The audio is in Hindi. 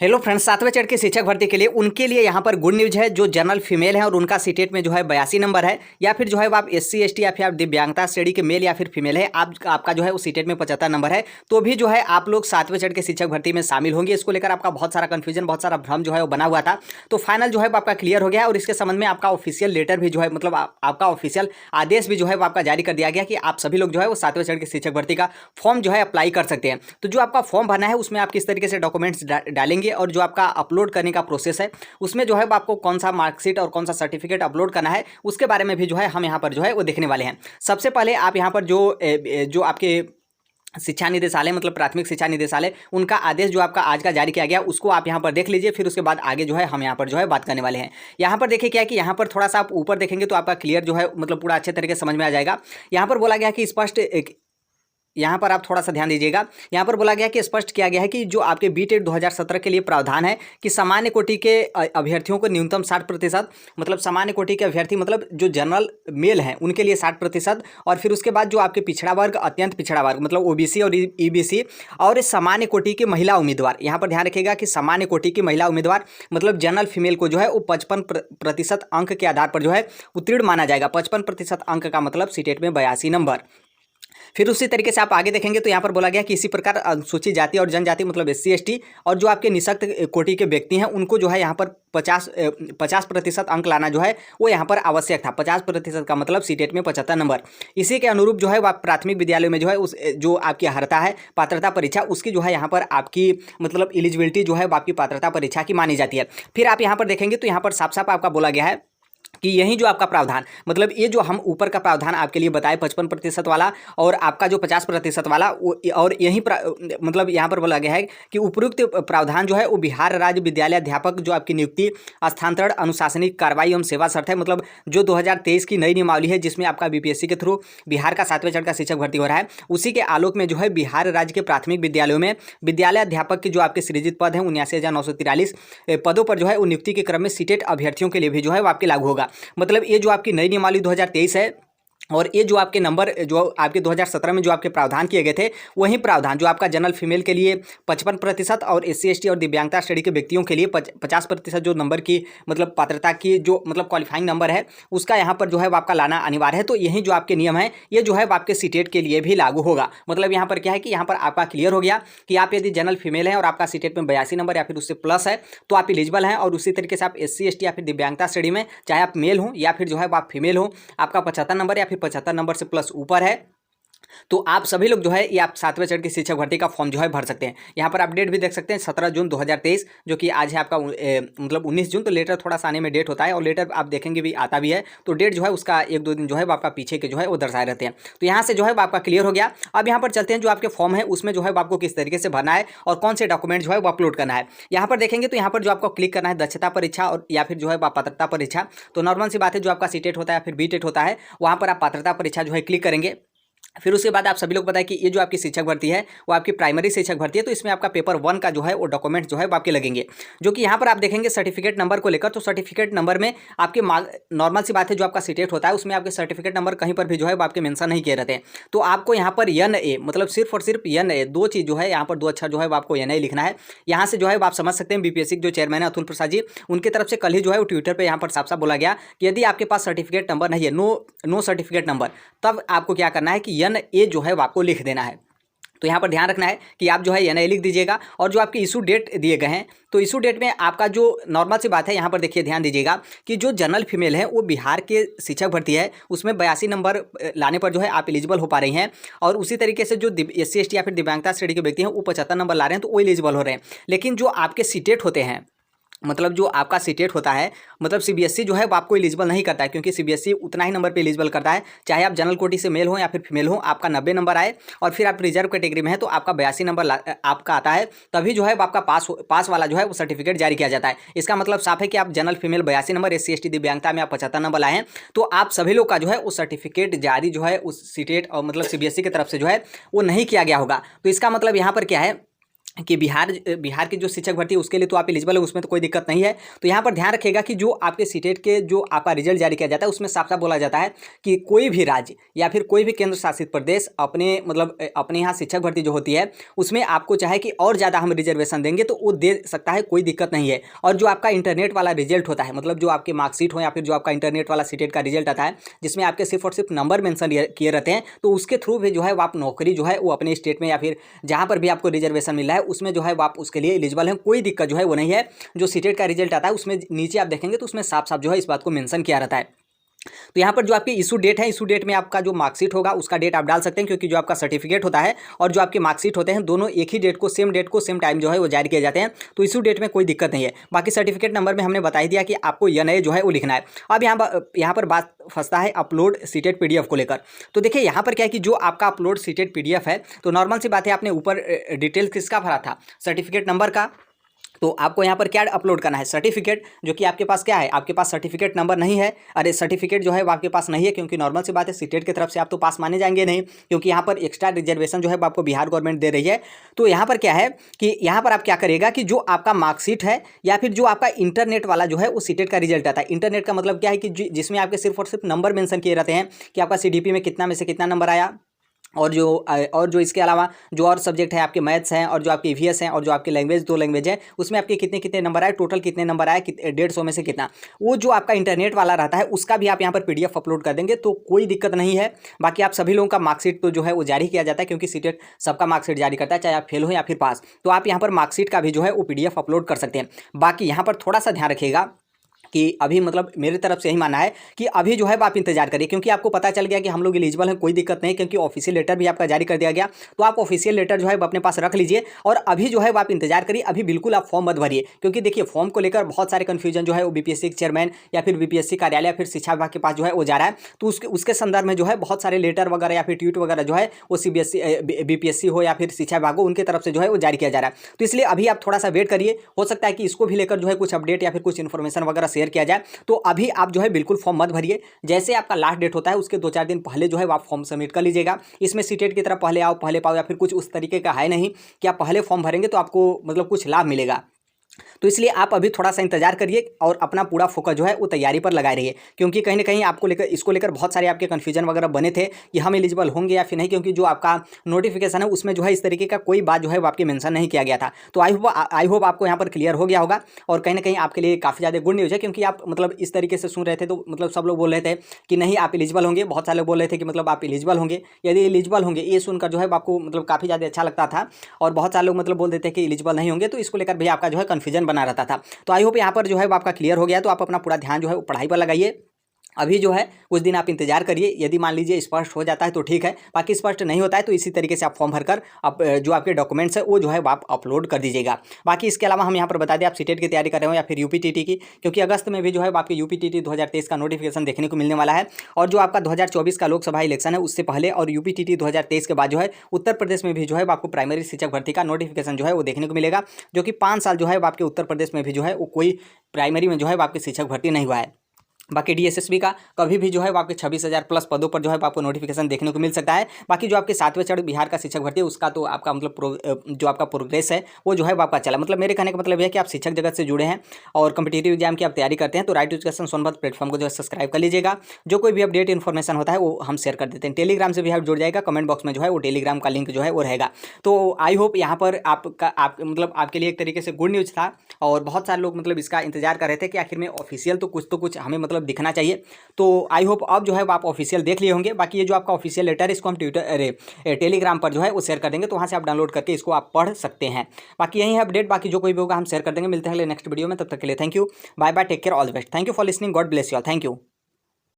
हेलो फ्रेंड्स, 7वें चरण की शिक्षक भर्ती के लिए उनके लिए यहाँ पर गुड न्यूज़ है। जो जनरल फीमेल है और उनका सीटेट में जो है 82 नंबर है, या फिर जो है वो आप SC ST या फिर आप दिव्यांगता श्रेणी के मेल या फिर फीमेल है, आपका जो है वो सीटेट में 75 नंबर है, तो भी जो है आप लोग 7वें चरण के शिक्षक भर्ती में शामिल होंगे। इसको लेकर आपका बहुत सारा कन्फ्यूजन, बहुत सारा भ्रम जो है वो बना हुआ था, तो फाइनल जो है वो आपका क्लियर हो गया है। और इसके संबंध में आपका ऑफिशियल लेटर भी जो है, मतलब आपका ऑफिशियल आदेश भी जो है वो आपका जारी कर दिया गया कि आप सभी लोग जो है वो 7वें चरण की शिक्षक भर्ती का फॉर्म जो है अप्लाई कर सकते हैं। तो जो आपका फॉर्म भरना है उसमें आप किस तरीके से डॉक्यूमेंट्स डालेंगे और जो आपका अपलोड करने का प्रोसेस है उसमें जो है आपको कौन सा मार्कशीट और कौन सा सर्टिफिकेट अपलोड करना है, उसके बारे में भी जो है हम यहाँ पर जो है वो देखने वाले हैं। सबसे पहले आप यहाँ पर जो आपके शिक्षा निदेशालय, मतलब प्राथमिक शिक्षा निदेशालय, उनका आदेश जो आपका आज का जारी किया गया उसको आप यहाँ पर देख लीजिए। फिर उसके बाद आगे जो है हम यहाँ पर जो है बात करने वाले हैं। यहाँ पर देखिए क्या है कि यहाँ पर थोड़ा सा आप ऊपर देखेंगे तो आपका क्लियर जो है, मतलब पूरा अच्छे तरीके से समझ में आ जाएगा। यहाँ पर बोला गया कि स्पष्ट, यहाँ पर आप थोड़ा सा ध्यान दीजिएगा। यहाँ पर बोला गया कि स्पष्ट किया गया है कि जो आपके बीटेट 2017 के लिए प्रावधान है कि सामान्य कोटि के अभ्यर्थियों को न्यूनतम 60%, मतलब सामान्य कोटि के अभ्यर्थी मतलब जो जनरल मेल हैं उनके लिए 60%, और फिर उसके बाद जो आपके पिछड़ा वर्ग, अत्यंत पिछड़ा वर्ग मतलब OBC और EBC, और सामान्य कोटि की महिला उम्मीदवार, यहाँ पर ध्यान रखिएगा कि सामान्य कोटि की महिला उम्मीदवार मतलब जनरल फीमेल को जो है वो 55% अंक के आधार पर जो है उत्तीर्ण माना जाएगा। 55% अंक का मतलब सीटेट में 82 नंबर। फिर उसी तरीके से आप आगे देखेंगे तो यहाँ पर बोला गया कि इसी प्रकार अनुसूचित जाति और जनजाति मतलब SC ST और जो आपके निःशक्त कोटि के व्यक्ति हैं उनको जो है यहाँ पर 50% अंक लाना जो है वो यहाँ पर आवश्यक था। 50% का मतलब सीटेट में 75 नंबर। इसी के अनुरूप जो है वो प्राथमिक विद्यालयों में जो है उस जो आपकी अर्हता है पात्रता परीक्षा, उसकी जो है यहाँ पर आपकी मतलब एलिजिबिलिटी जो है वो आपकी पात्रता परीक्षा की मानी जाती है। फिर आप यहाँ पर देखेंगे तो यहाँ पर साफ साफ आपका बोला गया है कि यही जो आपका प्रावधान, मतलब ये जो हम ऊपर का प्रावधान आपके लिए बताए 55% वाला और आपका जो 50% वाला, और यही मतलब यहाँ पर बोला गया है कि उपयुक्त प्रावधान जो है वो बिहार राज्य विद्यालय अध्यापक जो आपकी नियुक्ति, स्थानांतरण, अनुशासनिक कार्रवाई एवं सेवा शर्त है, मतलब जो 2023 की नई नियमावली है जिसमें आपका BPSC के थ्रू बिहार का 7वें चरण का शिक्षक भर्ती हो रहा है, उसी के आलोक में जो है बिहार राज्य के प्राथमिक विद्यालयों में विद्यालय अध्यापक के जो आपके सृजित पद हैं 79,943 पदों पर जो है वो नियुक्ति के क्रम में सीटेट अभ्यर्थियों के लिए भी जो है वो आपके लागू होगा। मतलब ये जो आपकी नई नियमावली 2023 है और ये जो आपके नंबर जो आपके 2017 में जो आपके प्रावधान किए गए थे वही प्रावधान जो आपका जनरल फीमेल के लिए 55% और SC ST और दिव्यांगता श्रेणी के व्यक्तियों के लिए 50% जो नंबर की मतलब पात्रता की जो मतलब क्वालिफाइंग नंबर है उसका यहाँ पर जो है वो आपका लाना अनिवार्य है। तो यही जो आपके नियम है ये जो है आपके सीटेट के लिए भी लागू होगा। मतलब यहाँ पर क्या है कि यहाँ पर आपका क्लियर हो गया कि आप यदि जनरल फीमेल है और आपका सीटेट में 82 नंबर या फिर उससे प्लस है तो आप एलिजिबल हैं। और उसी तरीके से आप SC ST या फिर दिव्यांगता श्रेणी में चाहे आप मेल हो या फिर जो है आप फीमेल हो, आपका 75 नंबर या फिर 75 नंबर से प्लस ऊपर है, तो आप सभी लोग जो है ये आप 7वें चरण की शिक्षक भर्ती का फॉर्म जो है भर सकते हैं। यहाँ पर आप डेट भी देख सकते हैं 17 जून 2023, जो कि आज है आपका मतलब 19 जून। तो लेटर थोड़ा सा आने में डेट होता है और लेटर आप देखेंगे भी आता भी है, तो डेट जो है उसका 1-2 दिन जो है वो आपका पीछे के जो है वो दर्शाए रहते हैं। तो यहाँ से जो है वो आपका क्लियर हो गया। अब यहाँ पर चलते हैं जो आपके फॉर्म है उसमें जो है वो आपको किस तरीके से भरना है और कौन से डॉक्यूमेंट जो है वो अपलोड करना है। यहाँ पर देखेंगे तो यहाँ पर जो आपको क्लिक करना है दक्षता परीक्षा और या फिर जो है पात्रता परीक्षा। तो नॉर्मल सी बात है, जो आपका सीटेट होता है या फिर बीटेट होता है वहाँ पर आप पात्रता परीक्षा जो है क्लिक करेंगे। फिर उसके बाद आप सभी लोग बताएं कि ये जो आपकी शिक्षक भर्ती है वो आपकी प्राइमरी शिक्षक भर्ती है, तो इसमें आपका पेपर 1 का जो है वो डॉक्यूमेंट जो है वो आपके लगेंगे, जो कि यहाँ पर आप देखेंगे सर्टिफिकेट नंबर को लेकर। तो सर्टिफिकेट नंबर में आपके नॉर्मल सी बात है, जो आपका सीटेट होता है उसमें आपके सर्टिफिकेट नंबर कहीं पर भी जो है वो आपके मेंशन नहीं किए रहते हैं। तो आपको यहाँ पर NA मतलब सिर्फ और सिर्फ NA, 2 चीज़ जो है यहाँ पर 2 अक्षर जो है वो आपको NA लिखना है। यहाँ से जो है आप समझ सकते हैं BPSC जो चेयरमैन है अतुल प्रसाद जी, उनकी तरफ से कल ही जो है वो ट्विटर पर यहाँ पर साफ साफ बोला गया कि यदि आपके पास सर्टिफिकेट नंबर नहीं है, नो सर्टिफिकेट नंबर, तब आपको क्या करना है कि NA जो है आपको लिख देना है। तो यहाँ पर ध्यान रखना है कि आप जो है NA लिख दीजिएगा। और जो आपके इशू डेट दिए गए हैं तो इशू डेट में आपका जो नॉर्मल सी बात है, यहाँ पर देखिए ध्यान दीजिएगा कि जो जनरल फीमेल है वो बिहार के शिक्षक भर्ती है उसमें 82 नंबर लाने पर जो है आप एलिजिबल हो पा रही हैं। और उसी तरीके से जो SC ST या फिर दिव्यांगता श्रेणी के व्यक्ति हैं वो 75 नंबर ला रहे हैं तो वो एलिजिबल हो रहे हैं। लेकिन जो आपके सीटेट होते हैं, मतलब जो आपका सीटेट होता है, मतलब CBSE जो है वो आपको एलिजिबल नहीं करता है, क्योंकि CBSE उतना ही नंबर पे एलिजिबल करता है। चाहे आप जनरल कोटि से मेल हो या फिर फीमेल हो, आपका 90 नंबर आए और फिर आप रिजर्व कैटेगरी में है तो आपका 82 नंबर आपका आता है, तभी जो है वो आपका पास वाला जो है वो सर्टिफिकेट जारी किया जाता है। इसका मतलब साफ है कि आप general female 82 number, SC ST दिव्यांगता में आप 75 नंबर लाए हैं, तो आप सभी लोग का जो है वो सर्टिफिकेट जारी जो है उस सीटेट और मतलब CBSE की तरफ से जो है वो नहीं किया गया होगा। तो इसका मतलब यहाँ पर क्या है कि बिहार की जो शिक्षक भर्ती है उसके लिए तो आप एलिजिबल है, उसमें तो कोई दिक्कत नहीं है। तो यहाँ पर ध्यान रखिएगा कि जो आपके सीटेट के जो आपका रिजल्ट जारी किया जाता है उसमें साफ साफ बोला जाता है कि कोई भी राज्य या फिर कोई भी केंद्र शासित प्रदेश अपने मतलब अपने यहाँ शिक्षक भर्ती जो होती है उसमें आपको चाहे कि और ज़्यादा हम रिजर्वेशन देंगे तो वो दे सकता है, कोई दिक्कत नहीं है। और जो आपका इंटरनेट वाला रिजल्ट होता है, मतलब जो आपके मार्कशीट हो या फिर जो आपका इंटरनेट वाला सीटेट का रिजल्ट आता है जिसमें आपके सिर्फ और सिर्फ नंबर मेंशन किए रहते हैं, तो उसके थ्रू भी जो है वो आप नौकरी जो है वो अपने स्टेट में या फिर जहाँ पर भी आपको रिजर्वेशन मिल रहा है उसमें जो है वो आप उसके लिए एलिजिबल हैं, कोई दिक्कत जो है वो नहीं है। जो सीटेट का रिजल्ट आता है उसमें नीचे आप देखेंगे तो उसमें साफ साफ जो है इस बात को मेंशन किया रहता है। तो यहाँ पर जो आपकी इशू डेट है, इशू डेट में आपका जो मार्कशीट होगा उसका डेट आप डाल सकते हैं, क्योंकि जो आपका सर्टिफिकेट होता है और जो आपके मार्कशीट होते हैं दोनों एक ही डेट को सेम टाइम जो है वो जारी किए जाते हैं। तो इशू डेट में कोई दिक्कत नहीं है। बाकी सर्टिफिकेट नंबर में हमने बता ही दिया कि आपको NA जो है वो लिखना है। अब यहाँ पर बात फंसता है अपलोड सीटेट PDF को लेकर। तो देखिए यहाँ पर क्या है कि जो आपका अपलोड सीटेट PDF है, तो नॉर्मल सी बात है, आपने ऊपर डिटेल किसका भरा था, सर्टिफिकेट नंबर का। तो आपको यहाँ पर क्या अपलोड करना है, सर्टिफिकेट, जो कि आपके पास क्या है, आपके पास सर्टिफिकेट नंबर नहीं है। अरे सर्टिफिकेट जो है वो आपके पास नहीं है, क्योंकि नॉर्मल सी बात है सीटेट की तरफ से आप तो पास माने जाएंगे नहीं, क्योंकि यहाँ पर एक्स्ट्रा रिजर्वेशन जो है वो आपको बिहार गवर्नमेंट दे रही है। तो यहाँ पर क्या है कि यहाँ पर आप क्या करिएगा कि जो आपका मार्कशीट है या फिर जो आपका इंटरनेट वाला जो है वो सीटेट का रिजल्ट आता है। इंटरनेट का मतलब क्या है कि जिसमें आपके सिर्फ और सिर्फ नंबर मेंशन किए रहते हैं कि आपका CDP में कितना में से कितना नंबर आया, और जो इसके अलावा जो और सब्जेक्ट है आपके मैथ्स हैं और जो आपके EVS हैं और जो आपकी लैंग्वेज 2 लैंग्वेज है उसमें आपके कितने कितने नंबर आए, टोटल कितने नंबर आए, 150 में से कितना, वो जो आपका इंटरनेट वाला रहता है उसका भी आप यहाँ पर PDF अपलोड कर देंगे तो कोई दिक्कत नहीं है। बाकी आप सभी लोगों का मार्कशीट तो जो है वो जारी किया जाता है, क्योंकि सीटेट सबका मार्कशीट जारी करता है, चाहे आप फेल हो या फिर पास। तो आप यहाँ पर मार्कशीट का भी जो है वो PDF अपलोड कर सकते हैं। बाकी यहाँ पर थोड़ा सा ध्यान रखिएगा कि अभी मतलब मेरी तरफ से यही मानना है कि अभी जो है आप इंतजार करिए, क्योंकि आपको पता चल गया कि हम लोग एलिजिबल हैं, कोई दिक्कत नहीं, क्योंकि ऑफिशियल लेटर भी आपका जारी कर दिया गया। तो आप ऑफिशियल लेटर जो है अपने पास रख लीजिए और अभी जो है आप इंतजार करिए। अभी बिल्कुल आप फॉर्म मत भरिए, क्योंकि देखिए फॉर्म को लेकर बहुत सारे कन्फ्यूजन जो है वो BPSC के चेयरमैन या फिर BPSC कार्यालय या फिर शिक्षा विभाग के पास जो है वो जा रहा है। तो उसके संदर्भ में जो है बहुत सारे लेटर वगैरह या फिर ट्वीट वगैरह जो है वो BPSC हो या फिर शिक्षा विभाग हो उनके तरफ से जो है वो जारी किया जा रहा है। तो इसलिए अभी आप थोड़ा सा वेट करिए, हो सकता है कि इसको भी लेकर जो है कुछ अपडेट या फिर कुछ इन्फॉर्मेशन वगैरह शेयर किया जाए। तो अभी आप जो है बिल्कुल फॉर्म मत भरिए, जैसे आपका लास्ट डेट होता है उसके 2-4 दिन पहले जो है आप फॉर्म सबमिट कर लीजिएगा। इसमें सीटेट की तरह पहले आओ पहले पाओ या फिर कुछ उस तरीके का है नहीं कि आप पहले फॉर्म भरेंगे तो आपको मतलब कुछ लाभ मिलेगा। तो इसलिए आप अभी थोड़ा सा इंतजार करिए और अपना पूरा फोकस जो है वो तैयारी पर लगाए रहिए, क्योंकि कहीं ना कहीं आपको लेकर इसको लेकर बहुत सारे आपके कन्फ्यूजन वगैरह बने थे कि हम एलिजिबल होंगे या फिर नहीं, क्योंकि जो आपका नोटिफिकेशन है उसमें जो है इस तरीके का कोई बात जो है वो आपके मेंशन नहीं किया गया था। तो आई होप आपको यहाँ पर क्लियर हो गया होगा और कहीं ना कहीं आपके लिए काफ़ी ज़्यादा गुड न्यूज़ है, क्योंकि आप मतलब इस तरीके से सुन रहे थे तो मतलब सब लोग बोल रहे थे कि नहीं आप एलिजिबल होंगे, बहुत सारे लोग बोल रहे थे कि मतलब आप एलिजिबल होंगे। यदि एलिजिबल होंगे ये सुनकर जो है आपको मतलब काफ़ी ज़्यादा अच्छा लगता था, और बहुत सारे लोग मतलब बोल देते कि एलिजिबल नहीं होंगे, तो इसको लेकर भी आपका जो है कन्फ्यूजन बना रहता था। तो आई होप यहाँ पर जो है वो आपका क्लियर हो गया। तो आप अपना पूरा ध्यान जो है वो पढ़ाई पर लगाइए। अभी जो है कुछ दिन आप इंतजार करिए, यदि मान लीजिए स्पष्ट हो जाता है तो ठीक है, बाकी स्पष्ट नहीं होता है तो इसी तरीके से आप फॉर्म भरकर आप जो आपके डॉक्यूमेंट्स है वो जो है आप अपलोड कर दीजिएगा। बाकी इसके अलावा हम यहाँ पर बता दें आप सीटेट की तैयारी कर रहे हो या फिर UPTT की, क्योंकि अगस्त में भी जो है आपके UPTT 2023 का नोटिफिकेशन देखने को मिलने वाला है। और जो आपका 2024 का लोकसभा इलेक्शन है उससे पहले और UPTT 2023 के बाद जो है उत्तर प्रदेश में भी जो है आपको प्राइमरी शिक्षक भर्ती का नोटिफिकेशन जो है वो देखने को मिलेगा, जो कि 5 साल जो है आपके उत्तर प्रदेश में भी जो है वो कोई प्राइमरी में जो है आपकी शिक्षक भर्ती नहीं हुआ है। बाकी DSSB का कभी भी जो है वो आपके 26,000 प्लस पदों पर जो है आपको नोटिफिकेशन देखने को मिल सकता है। बाकी जो आपके 7वें चरण बिहार का शिक्षक भर्ती है उसका तो आपका मतलब जो आपका प्रोग्रेस है वो जो है वो आपका चला। मतलब मेरे कहने का मतलब यह है कि आप शिक्षक जगत से जुड़े हैं और कम्पिटेटिव एग्जाम की आप तैयारी करते हैं तो राइट एजुकेशन सोनभद्र प्लेटफॉर्म को जो है सब्सक्राइब कर लीजिएगा। जो कोई भी अपडेट इन्फॉर्मेशन होता है वो हम शेयर कर देते हैं। टेलीग्राम से भी आप जुड़ जाएगा, कमेंट बॉक्स में जो है वो टेलीग्राम का लिंक जो है वो रहेगा। तो आई होप यहाँ पर मतलब आपके लिए एक तरीके से गुड न्यूज़ था, और बहुत सारे लोग मतलब इसका इंतजार कर रहे थे कि आखिर में ऑफिशियल तो कुछ हमें मतलब दिखना चाहिए। तो आई होप अब जो है वो आप ऑफिशियल देख लिए होंगे। बाकी ये जो आपका ऑफिशियल लेटर है इसको हम टेलीग्राम पर जो है वो शेयर कर देंगे, तो वहाँ से आप डाउनलोड करके इसको आप पढ़ सकते हैं। बाकी यही है अपडेट, बाकी जो कोई भी होगा हम शेयर कर देंगे। मिलते हैं अगले नेक्स्ट वीडियो में, तब तक के लिए thank you, bye bye, take care, all the best, thank you for listening, God bless you all, thank you.